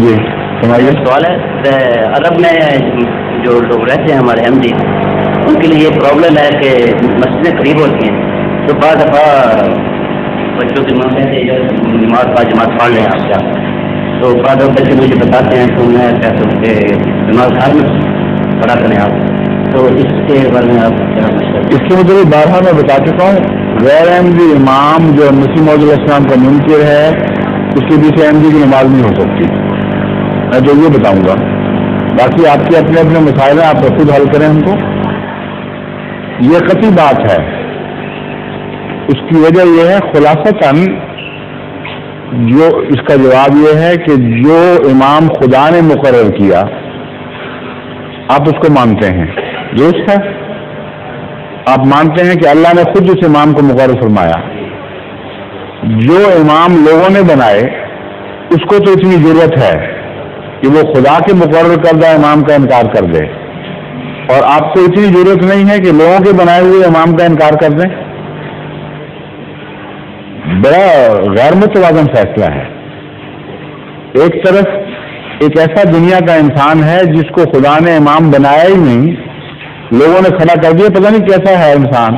جی سمجھیے. سوال ہے عرب میں جو لوگ رہتے ہیں ہمارے احمدی ان کے لیے یہ پرابلم ہے کہ مسجدیں قریب ہوتی ہیں تو بعض دفعہ بچوں کی ماں کہتے ہیں نماز کا جماعت پڑھ لیں آپ کیا, تو بعض بچے مجھے بتاتے ہیں تو میں کہتا ہوں کہ نماز گھر میں پڑھا کریں آپ, تو اس کے بارے میں آپ کیا مشورہ؟ اس کے مطلب بارہا میں بتا چکا ہوں, غیر احمدی امام جو مسیح موعود علیہ السلام کا منکر ہے اس کے پیچھے احمدی کی نماز نہیں ہو سکتی. میں تو یہ بتاؤں گا, باقی آپ کے اپنے اپنے مسائل ہیں, آپ خود حل کریں ان کو. یہ قطعی بات ہے. اس کی وجہ یہ ہے خلاصتاً جو اس کا جواب یہ ہے کہ جو امام خدا نے مقرر کیا آپ اس کو مانتے ہیں, درست ہے. آپ مانتے ہیں کہ اللہ نے خود اس امام کو مقرر فرمایا. جو امام لوگوں نے بنائے اس کو تو اتنی ضرورت ہے کہ وہ خدا کے مقرر کردہ امام کا انکار کر دے, اور آپ کو اتنی ضرورت نہیں ہے کہ لوگوں کے بنائے ہوئے امام کا انکار کر دیں. بڑا غیر متوازن فیصلہ ہے. ایک طرف ایک ایسا دنیا کا انسان ہے جس کو خدا نے امام بنایا ہی نہیں, لوگوں نے کھڑا کر دیا, پتہ نہیں کیسا ہے انسان,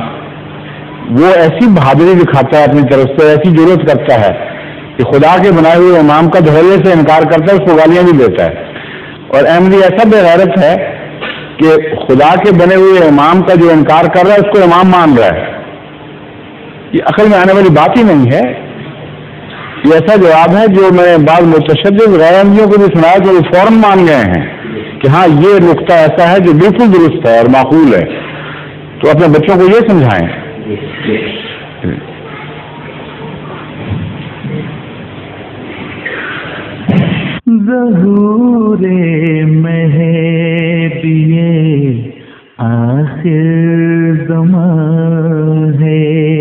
وہ ایسی بہادری دکھاتا ہے اپنی طرف سے, ایسی ضرورت کرتا ہے کہ خدا کے بنائے ہوئے امام کا دھڑے سے انکار کرتا ہے, اس کو گالیاں بھی دیتا ہے. اور احمدی ایسا بے غیرت ہے کہ خدا کے بنے ہوئے امام کا جو انکار کر رہا ہے اس کو امام مان رہا ہے. یہ عقل میں آنے والی بات ہی نہیں ہے. یہ ایسا جواب ہے جو میں بعض متشدد غیر احمدیوں کو بھی سنایا تو وہ فوراً مان گئے ہیں کہ ہاں یہ نقطہ ایسا ہے جو بالکل درست ہے اور معقول ہے. تو اپنے بچوں کو یہ سمجھائیں. ظہور مہدی آخر زمان ہے,